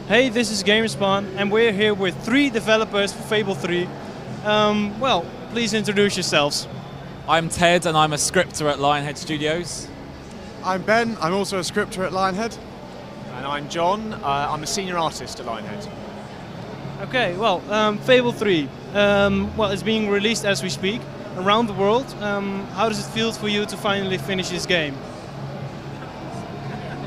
Hey, this is GamerSpawn, and we're here with 3 developers for Fable 3. Well, please introduce yourselves. I'm Ted, and I'm a scripter at Lionhead Studios. I'm Ben, I'm also a scripter at Lionhead. And I'm John, I'm a senior artist at Lionhead. Okay, well, Fable 3. Well, it's being released as we speak around the world. How does it feel for you to finally finish this game?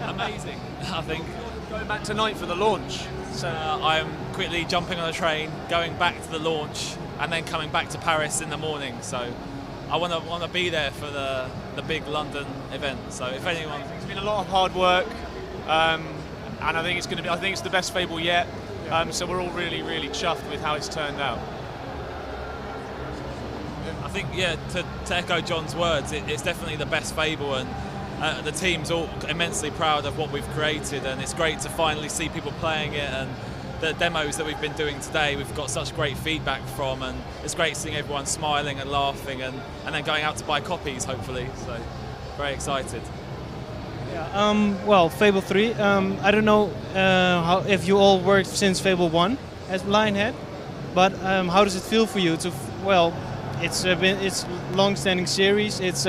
Amazing, I think. Going back tonight for the launch. So I'm quickly jumping on a train, going back to the launch, and then coming back to Paris in the morning. So I want to be there for the big London event. So if anyone, it's been a lot of hard work, and I think it's going to be. I think it's the best Fable yet. So we're all really chuffed with how it's turned out. I think, yeah, to echo John's words, it's definitely the best Fable, and the team's all immensely proud of what we've created, and it's great to finally see people playing it, and the demos that we've been doing today, we've got such great feedback from, and it's great seeing everyone smiling and laughing, and then going out to buy copies, hopefully, so very excited. Yeah, well, Fable 3, I don't know if you all worked since Fable 1 as Lionhead, but how does it feel for you to, well, it's a long-standing series. It's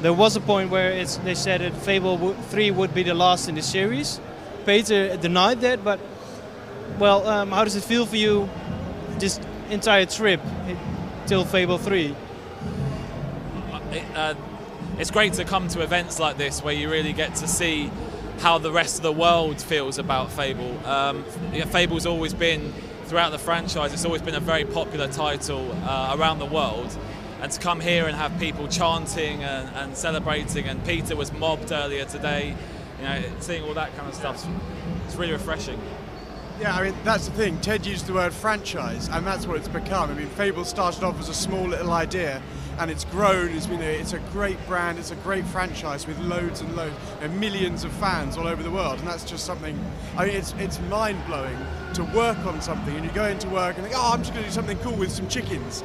there was a point where they said that Fable 3 would be the last in the series. Peter denied that, but well, how does it feel for you this entire trip till Fable 3? It's great to come to events like this where you really get to see how the rest of the world feels about Fable. Fable's always been, throughout the franchise, it's always been a very popular title around the world. And to come here and have people chanting and celebrating, and Peter was mobbed earlier today, you know, seeing all that kind of stuff, it's really refreshing. Yeah, I mean, that's the thing. Ted used the word franchise, and that's what it's become. I mean, Fable started off as a small little idea, and it's grown. It's a great brand. It's a great franchise with loads and loads and millions of fans all over the world. And that's just something. I mean, it's mind blowing to work on something, and you go into work and think, oh, I'm just going to do something cool with some chickens.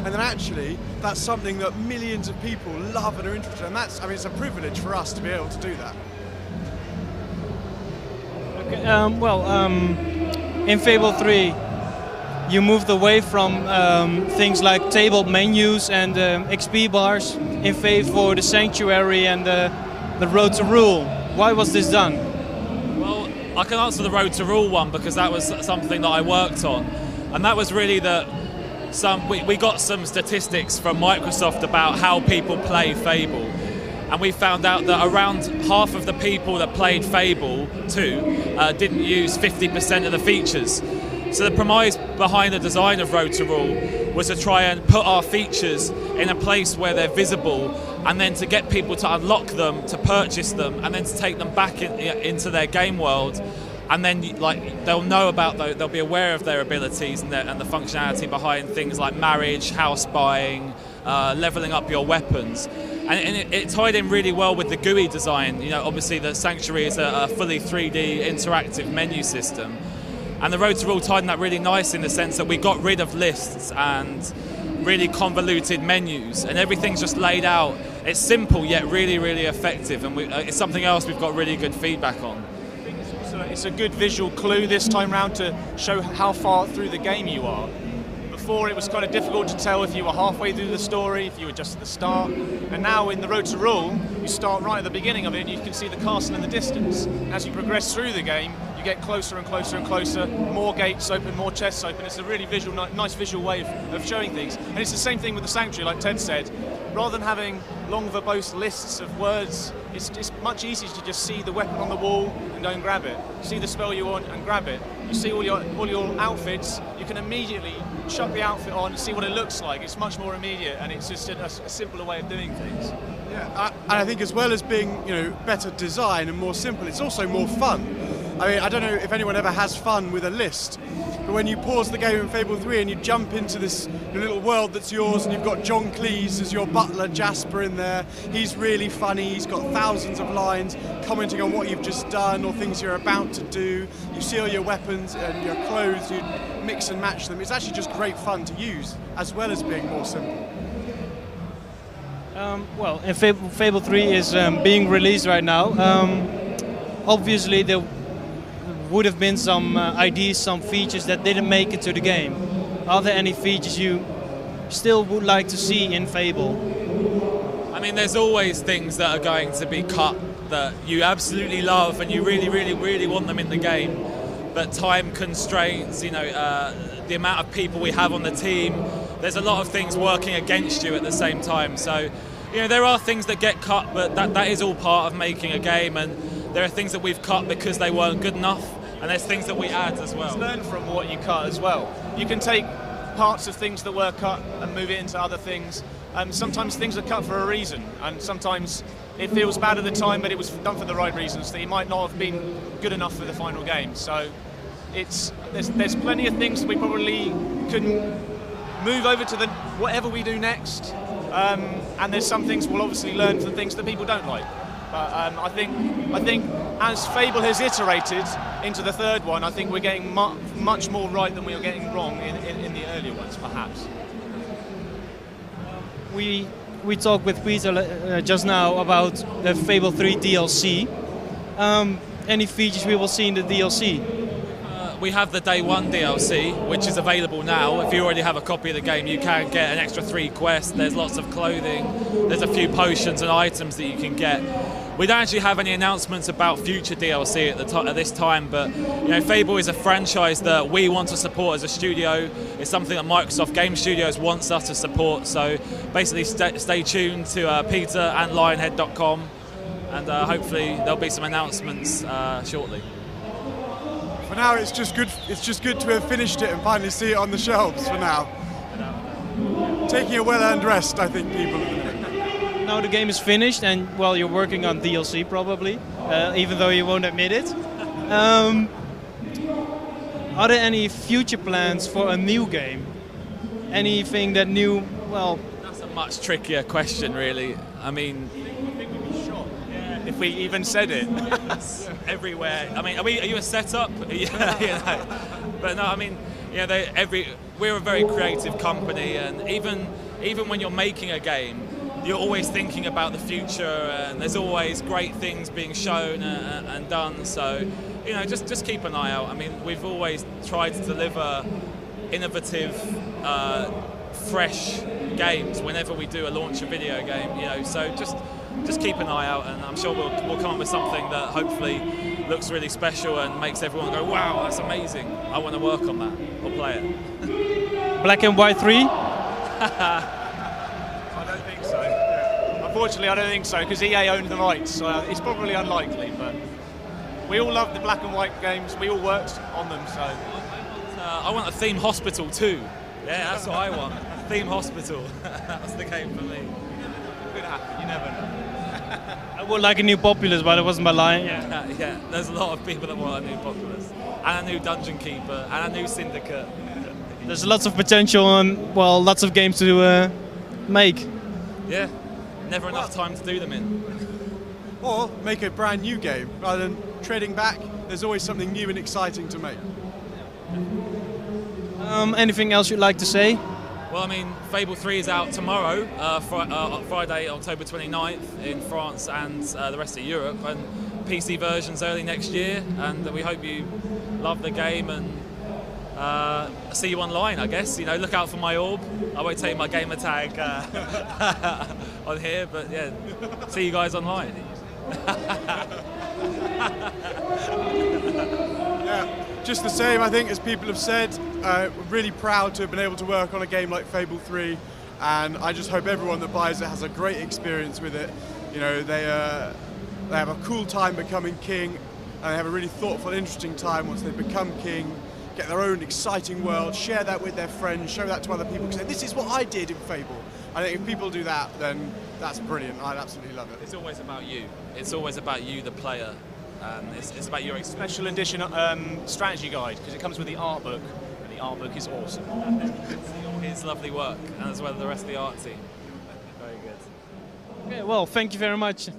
And then actually, that's something that millions of people love and are interested in. And that's, I mean, it's a privilege for us to be able to do that. Okay, in Fable 3, you moved away from things like table menus and XP bars in favor for the Sanctuary and the Road to Rule. Why was this done? Well, I can answer the Road to Rule one because that was something that I worked on. And that was really that we got some statistics from Microsoft about how people play Fable. And we found out that around half of the people that played Fable 2 didn't use 50% of the features. So the premise behind the design of Road to Rule was to try and put our features in a place where they're visible, and then to get people to unlock them, to purchase them, and then to take them back into their game world. And then, like, they'll know about they'll be aware of their abilities and the functionality behind things like marriage, house buying, leveling up your weapons. And it tied in really well with the GUI design. You know, obviously the Sanctuary is a fully 3D interactive menu system. And the Road to Rule tied in that really nice in the sense that we got rid of lists and really convoluted menus, and everything's just laid out. It's simple yet really effective, and it's something else we've got really good feedback on. It's a good visual clue this time round to show how far through the game you are. Before it was kind of difficult to tell if you were halfway through the story, if you were just at the start. And now in the Road to Rule, you start right at the beginning of it and you can see the castle in the distance. And as you progress through the game, you get closer and closer and closer, more gates open, more chests open. It's a really visual, nice visual way of showing things. And it's the same thing with the Sanctuary, like Ted said. Rather than having long verbose lists of words, it's much easier to just see the weapon on the wall and go and grab it. See the spell you want and grab it. You see all your outfits, you can immediately chuck the outfit on and see what it looks like. It's much more immediate, and it's just a simpler way of doing things. Yeah, and I think as well as being, you know, better design and more simple, it's also more fun. I mean, I don't know if anyone ever has fun with a list, but when you pause the game in Fable 3 and you jump into this little world that's yours, and you've got John Cleese as your butler, Jasper, in there. He's really funny. He's got thousands of lines commenting on what you've just done or things you're about to do. You see all your weapons and your clothes, you mix and match them. It's actually just great fun to use, as well as being more simple. Well, and Fable 3 is being released right now. Obviously, the would have been some ideas, some features that didn't make it to the game. Are there any features you still would like to see in Fable? I mean, there's always things that are going to be cut that you absolutely love and you really, really, really want them in the game. But time constraints, you know, the amount of people we have on the team, there's a lot of things working against you at the same time. So, you know, there are things that get cut, but that is all part of making a game. And there are things that we've cut because they weren't good enough, and there's things that we add as well. Learn from what you cut as well. You can take parts of things that were cut and move it into other things. Sometimes things are cut for a reason, and sometimes it feels bad at the time, but it was done for the right reasons, that it might not have been good enough for the final game. So there's plenty of things that we probably can move over to whatever we do next, and there's some things we'll obviously learn from things that people don't like. But I think as Fable has iterated into the third one, I think we're getting much more right than we were getting wrong in the earlier ones, perhaps. We talked with Peter just now about the Fable 3 DLC. Any features we will see in the DLC? We have the Day 1 DLC, which is available now. If you already have a copy of the game, you can get an extra 3 quests. There's lots of clothing. There's a few potions and items that you can get. We don't actually have any announcements about future DLC at this time, but you know, Fable is a franchise that we want to support as a studio. It's something that Microsoft Game Studios wants us to support. So basically, stay tuned to Peter and Lionhead.com, and hopefully there'll be some announcements shortly. For now, it's just good. It's just good to have finished it and finally see it on the shelves. For now, taking a well-earned rest, I think people. Now the game is finished, and well, you're working on DLC probably, even though you won't admit it. Are there any future plans for a new game? Anything that new? Well, that's a much trickier question, really. I mean, if we even said it. Everywhere. I mean, are you a setup? Yeah, you know. But no, I mean, you know, we're a very creative company, and even when you're making a game, you're always thinking about the future, and there's always great things being shown and done. So, you know, just keep an eye out. I mean, we've always tried to deliver innovative, fresh games whenever we do launch a video game. You know, so just keep an eye out, and I'm sure we'll come up with something that hopefully looks really special and makes everyone go, wow, that's amazing. I want to work on that or play it. Black and White 3? I don't think so. Unfortunately, I don't think so, because EA owned the rights, so it's probably unlikely, but we all love the Black and White games. We all worked on them, so. I want a theme hospital too. Yeah, that's what I want. A theme hospital. That's the game for me. It could happen, you never know. I would like a new Populous, but it wasn't my line. Yeah, there's a lot of people that want a new Populous, and a new Dungeon Keeper, and a new Syndicate. There's lots of potential and, well, lots of games to make. Yeah, never enough time to do them in. Or make a brand new game. Rather than treading back, there's always something new and exciting to make. Anything else you'd like to say? Well, I mean, Fable 3 is out tomorrow, Friday, October 29th in France and the rest of Europe, and PC versions early next year, and we hope you love the game and see you online, I guess. You know, look out for my orb. I won't take my gamer tag on here, but yeah, see you guys online. Yeah, just the same, I think, as people have said. We're really proud to have been able to work on a game like Fable 3, and I just hope everyone that buys it has a great experience with it. You know, they have a cool time becoming king, and they have a really thoughtful, interesting time once they become king, get their own exciting world, share that with their friends, show that to other people, say, this is what I did in Fable. I think if people do that, then that's brilliant. I'd absolutely love it. It's always about you. It's always about you, the player. It's about your experience. Special edition strategy guide, because it comes with the art book, and the art book is awesome. All his lovely work, and as well as the rest of the art team. Very good. Okay, well, thank you very much.